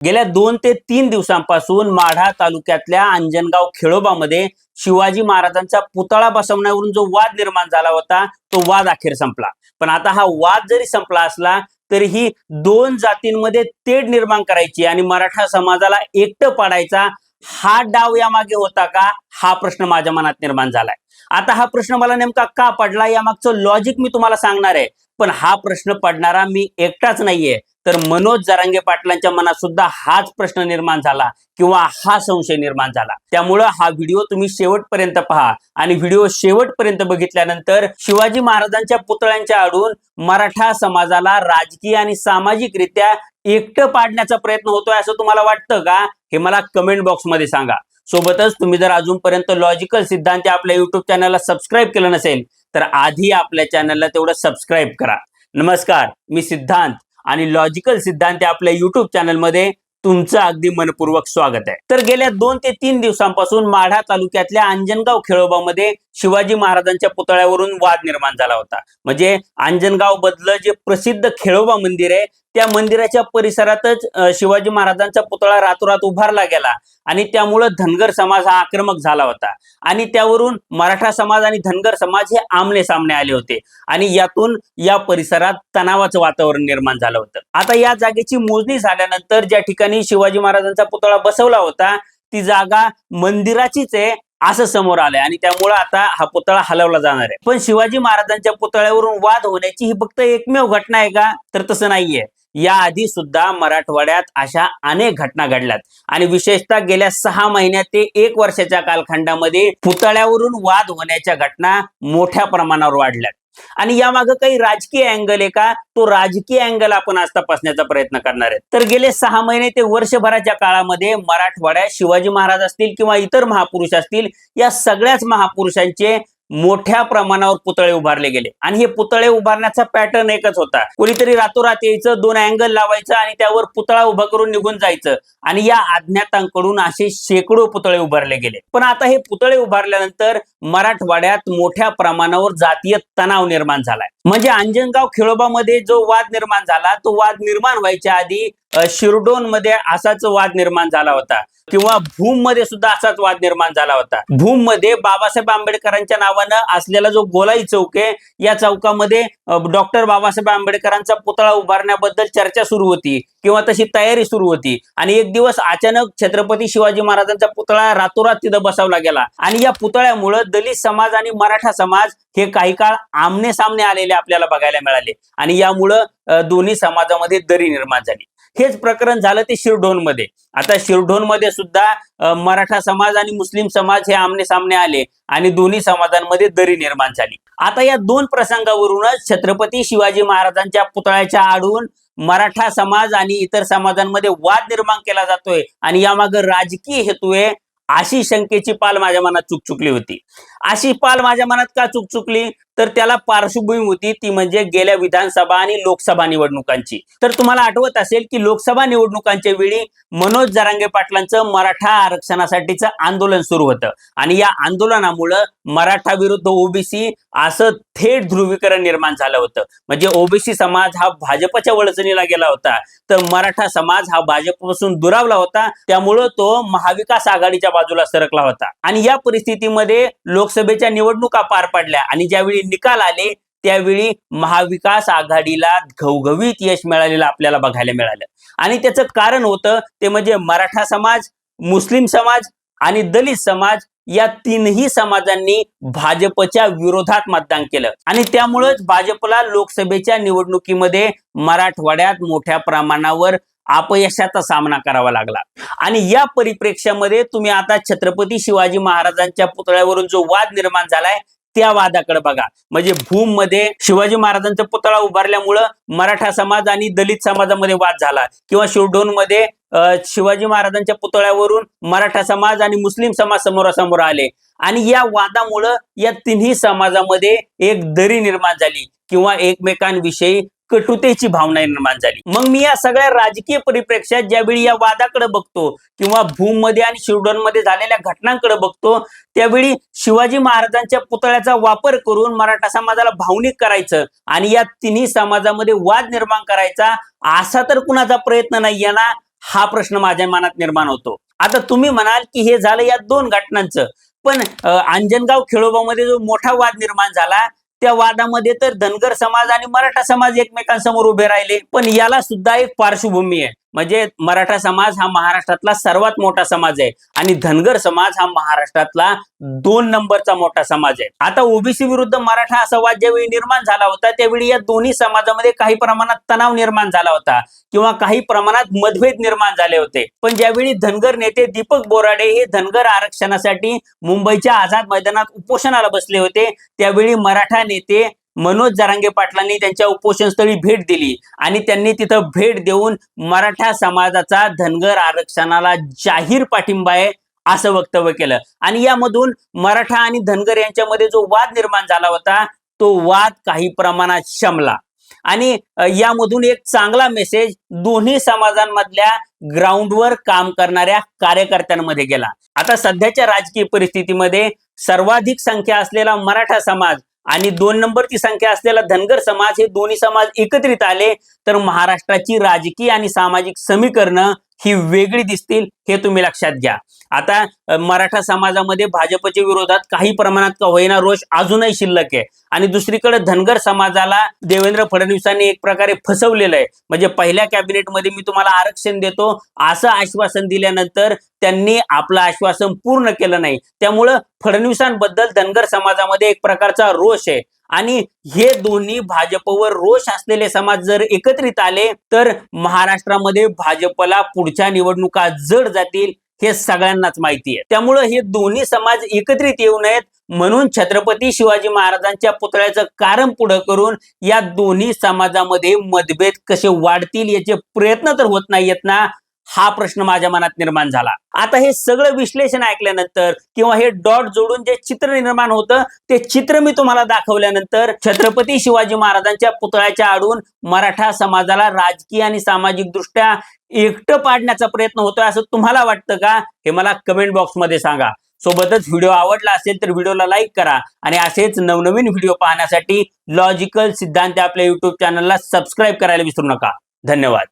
गेल्या 2 ते 3 दिवसांपासून माढा तालुक्यातल्या अंजनगाव खेळोबामध्ये शिवाजी महाराजांचा पुतळा बसवण्यावरून जो वाद निर्माण झाला होता तो वाद अखेर संपला। पण आता हा वाद जरी संपला असला तरीही दोन जातींमध्ये तेढ निर्माण करायची आणि मराठा समाजाला एकटं पाडायचा हा डाव यामागे होता का, हा प्रश्न माझ्या मनात निर्माण झालाय। आता हा प्रश्न मला नेमका का पडला यामागचं लॉजिक मी तुम्हाला सांगणार आहे, पण हा प्रश्न पडणारा मी एकटाच नाहीये, तर मनोज जरांगे पाटलांच्या मनात सुद्धा हाच प्रश्न निर्माण झाला किंवा हा संशय निर्माण झाला। त्यामुळे हा व्हिडिओ तुम्ही शेवटपर्यंत पहा आणि व्हिडिओ शेवटपर्यंत बघितल्यानंतर शिवाजी महाराजांच्या पुतळ्यांच्या आडून मराठा समाजाला राजकीय आणि सामाजिकरित्या एकटं पाडण्याचा प्रयत्न होतोय असं तुम्हाला वाटतं का, हे मला कमेंट बॉक्स मध्ये सांगा। सोबतच तुम्ही जर अजूनपर्यंत लॉजिकल सिद्धांत आपल्या युट्यूब चॅनलला सबस्क्राईब केलं नसेल तर आधी आपल्या चॅनलला तेवढं सबस्क्राईब करा। नमस्कार, मी सिद्धांत आणि लॉजिकल सिद्धांत आपल्या युट्यूब चॅनलमध्ये तुमचं अगदी मनपूर्वक स्वागत आहे। तर गेल्या 2 ते 3 दिवसांपासून माढा तालुक्यातल्या अंजनगाव खेळोबामध्ये शिवाजी महाराजांच्या पुतळ्यावरून वाद निर्माण झाला होता। म्हणजे अंजनगाव बदलं जे प्रसिद्ध खेळोबा मंदिर आहे त्या मंदिराच्या परिसरातच शिवाजी महाराजांचा पुतळा रातोरात उभारला गेला आणि त्यामुळे धनगर समाज हा आक्रमक झाला होता आणि त्यावरून मराठा समाज आणि धनगर समाज हे आमने सामने आले होते आणि यातून या परिसरात तणावाचं वातावरण निर्माण झालं होतं। आता या जागेची मोजणी झाल्यानंतर ज्या ठिकाणी शिवाजी महाराजांचा पुतळा बसवला होता ती जागा मंदिराचीच आहे असं समोर आलंय आणि त्यामुळे आता हा पुतळा हलवला जाणार आहे। पण शिवाजी महाराजांच्या पुतळ्यावरून वाद होण्याची ही फक्त एकमेव घटना आहे का, तर तसं नाहीये। याआधी सुद्धा मराठवाड्यात अशा अनेक घटना घडल्यात आणि विशेषतः गेल्या 6 महिन्यात ते 1 वर्षाच्या कालखंडामध्ये पुतळ्यावरून वाद होण्याच्या घटना मोठ्या प्रमाणावर वाढल्यात आणि यामागे काही राजकीय अँगल आहे का, तो राजकीय अँगल आपण आज तपासण्याचा प्रयत्न करणार आहे। तर गेले 6 महिने ते वर्षभराच्या काळामध्ये मराठवाड्यात शिवाजी महाराज असतील किंवा इतर महापुरुष असतील या सगळ्याच महापुरुषांचे मोठ्या प्रमाणावर पुतळे उभारले गेले आणि हे पुतळे उभारण्याचा पॅटर्न एकच होता, कोणीतरी रातोरात यायचं, 2 अँगल लावायचं आणि त्यावर पुतळा उभा करून निघून जायचं आणि या अज्ञातांकडून असे शेकडो पुतळे उभारले गेले। पण आता हे पुतळे उभारल्यानंतर मराठवाड्यात मोठ्या प्रमाणावर जातीय तणाव निर्माण झालाय। म्हणजे अंजनगाव खेळोबामध्ये जो वाद निर्माण झाला तो वाद निर्माण व्हायच्या आधी शिरडोन मध्ये असाच वाद निर्माण झाला होता किंवा भूम मध्ये सुद्धा असाच वाद निर्माण झाला होता। भूम मध्ये बाबासाहेब आंबेडकरांच्या नावानं असलेला जो गोलाई चौक आहे या चौकामध्ये डॉक्टर बाबासाहेब आंबेडकरांचा पुतळा उभारण्याबद्दल चर्चा सुरू होती किंवा तशी तयारी सुरू होती आणि एक दिवस अचानक छत्रपती शिवाजी महाराजांचा पुतळा रातोरात तिथं बसवला गेला आणि या पुतळ्यामुळे दलित समाज आणि मराठा समाज हे काही काळ आमने सामने आलेले आपल्याला बघायला मिळाले आणि यामुळं दोन्ही समाजामध्ये दरी निर्माण झाली। हेच प्रकरण झालं ते शिरढोण मध्ये। आता शिरढोण मध्ये सुद्धा मराठा समाज आणि मुस्लिम समाज हे आमने सामने आले आणि दोन्ही समाजांमध्ये दरी निर्माण झाली। आता या 2 प्रसंगावरूनच छत्रपती शिवाजी महाराजांच्या पुतळ्याच्या आडून मराठा समाज आणि इतर समाजांमध्ये वाद निर्माण केला जातोय आणि यामागे राजकीय हेतू आहे अशी शंकेची पाल माझ्या मनात चुकचुकली होती। अशी पाल माझ्या मनात का चुकचुकली, तर त्याला पार्श्वभूमी होती ती म्हणजे गेल्या विधानसभा आणि लोकसभा निवडणुकांची। तर तुम्हाला आठवत असेल की लोकसभा निवडणुकांच्या वेळी मनोज जरांगे पाटलांचं मराठा आरक्षणासाठीचं आंदोलन सुरू होतं आणि या आंदोलनामुळे मराठा विरुद्ध ओबीसी असं थेट ध्रुवीकरण निर्माण झालं होतं। म्हणजे ओबीसी समाज हा भाजपच्या वळचणीला गेला होता तर मराठा समाज हा भाजपपासून दुरावला होता, त्यामुळे तो महाविकास आघाडीच्या बाजूला सरकला होता आणि या परिस्थितीमध्ये लोकसभेच्या निवडणुका पार पडल्या आणि ज्यावेळी निकाल आले त्यावेळी महाविकास आघाडीला घवघवीत यश मिळालेलं आपल्याला बघायला मिळालं आणि त्याचं कारण होतं ते म्हणजे मराठा समाज, मुस्लिम समाज आणि दलित समाज या 3ही समाजांनी भाजपच्या विरोधात मतदान केलं आणि त्यामुळेच भाजपला लोकसभेच्या निवडणुकीमध्ये मराठवाड्यात मोठ्या प्रमाणावर अपयशाचा सामना करावा लागला। आणि या परिप्रेक्ष्यामध्ये तुम्ही आता छत्रपती शिवाजी महाराजांच्या पुतळ्यावरून जो वाद निर्माण झालाय त्या वादाकडे बघा। म्हणजे भूम मध्ये शिवाजी महाराजांचा पुतळा उभारल्यामुळं मराठा समाज आणि दलित समाजामध्ये वाद झाला किंवा शिरढोण मध्ये शिवाजी महाराजांच्या पुतळ्यावरून मराठा समाज आणि मुस्लिम समाज समोरासमोर आले आणि या वादामुळं या 3ही समाजामध्ये एक दरी निर्माण झाली किंवा एकमेकांविषयी कटुतेची भावना निर्माण झाली। मग मी या सगळ्या राजकीय परिप्रेक्ष्यात ज्यावेळी या वादाकडे बघतो किंवा भूम मध्ये आणि शिरढोण मध्ये झालेल्या घटनांकडे बघतो त्यावेळी शिवाजी महाराजांच्या पुतळ्याचा वापर करून मराठा समाजाला भावनिक करायचं आणि या 3ही समाजामध्ये वाद निर्माण करायचा असा तर कुणाचा प्रयत्न नाहीये ना। हा प्रश्न माझ्या मनात निर्माण होतो. आता तुम्ही म्हणाल की हे झालं या दोन घटनांचं, पण अंजनगाव खेळोबामध्ये जो मोठा वाद निर्माण झाला त्या वादामध्ये तर धनगर समाज आणि मराठा समाज एकमेकांसमोर उभे राहिले. पण याला सुद्धा एक पार्श्वभूमी आहे. म्हणजे मराठा समाज हा महाराष्ट्रातला सर्वात मोठा समाज आहे आणि धनगर समाज हा महाराष्ट्रातला 2 नंबरचा मोठा समाज आहे. आता ओबीसी विरुद्ध मराठा असा वाद ज्यावेळी निर्माण झाला होता त्यावेळी या दोन्ही समाजामध्ये काही प्रमाणात तणाव निर्माण झाला होता किंवा काही प्रमाणात मतभेद निर्माण झाले होते. पण ज्यावेळी धनगर नेते दीपक बोराडे हे धनगर आरक्षणासाठी मुंबईच्या आझाद मैदानात उपोषणाला बसले होते त्यावेळी मराठा नेते मनोज जरांगे पाटलांनी त्यांच्या उपोषणस्थळी भेट दिली आणि त्यांनी तिथं भेट देऊन मराठा समाजाचा धनगर आरक्षणाला जाहीर पाठिंबा आहे असं वक्तव्य केलं. आणि यामधून मराठा आणि धनगर यांच्यामध्ये जो वाद निर्माण झाला होता तो वाद काही प्रमाणात शमला आणि यामधून एक चांगला मेसेज दोन्ही समाजांमधल्या ग्राउंडवर काम करणाऱ्या कार्यकर्त्यांमध्ये गेला. आता सध्याच्या राजकीय परिस्थितीमध्ये सर्वाधिक संख्या असलेला मराठा समाज आणि 2 नंबरची संख्या असलेला धनगर समाज हे दोन्ही समाज एकत्रित आले तर महाराष्ट्राची राजकीय आणि सामाजिक समीकरणं ही वेगळी दिसतील हे तुम्ही लक्षात घ्या. आता मराठा समाजामध्ये भाजपच्या विरोधात काही प्रमाणात का होईना रोष अजूनही शिल्लक आहे आणि दुसरीकडे धनगर समाजाला देवेंद्र फडणवीसांनी एक प्रकारे फसवलेलं आहे. म्हणजे पहिल्या कॅबिनेटमध्ये मी तुम्हाला आरक्षण देतो असं आश्वासन दिल्यानंतर त्यांनी आपलं आश्वासन पूर्ण केलं नाही. त्यामुळं फडणवीसांबद्दल धनगर समाजामध्ये एक प्रकारचा रोष आहे आणि हे दोन्ही भाजपवर रोष असलेले समाज जर एकत्रित आले तर महाराष्ट्रामध्ये भाजपला पुढच्या निवडणुका जड जातील हे सगळ्यांनाच माहिती आहे. त्यामुळं हे दोन्ही समाज एकत्रित येऊ नयेत म्हणून छत्रपती शिवाजी महाराजांच्या पुतळ्याचं कारण पुढे करून या दोन्ही समाजामध्ये मतभेद कसे वाढतील याचे प्रयत्न तर होत नाहीयेत ना, हा प्रश्न माझ्या मनात निर्माण झाला. आता हे सगळं विश्लेषण ऐकल्यानंतर किंवा हे डॉट जोडून जे चित्र निर्माण होतं ते चित्र मी तुम्हाला दाखवल्यानंतर छत्रपती शिवाजी महाराजांच्या पुतळ्याच्या आडून मराठा समाजाला राजकीय आणि सामाजिक दृष्ट्या एकटं पाडण्याचा प्रयत्न होतोय असं तुम्हाला वाटतं का हे मला कमेंट बॉक्समध्ये सांगा. सोबतच व्हिडिओ आवडला असेल तर व्हिडिओला लाईक करा आणि असेच नवनवीन व्हिडिओ पाहण्यासाठी लॉजिकल सिद्धांत आपल्या युट्यूब चॅनलला सबस्क्राईब करायला विसरू नका. धन्यवाद.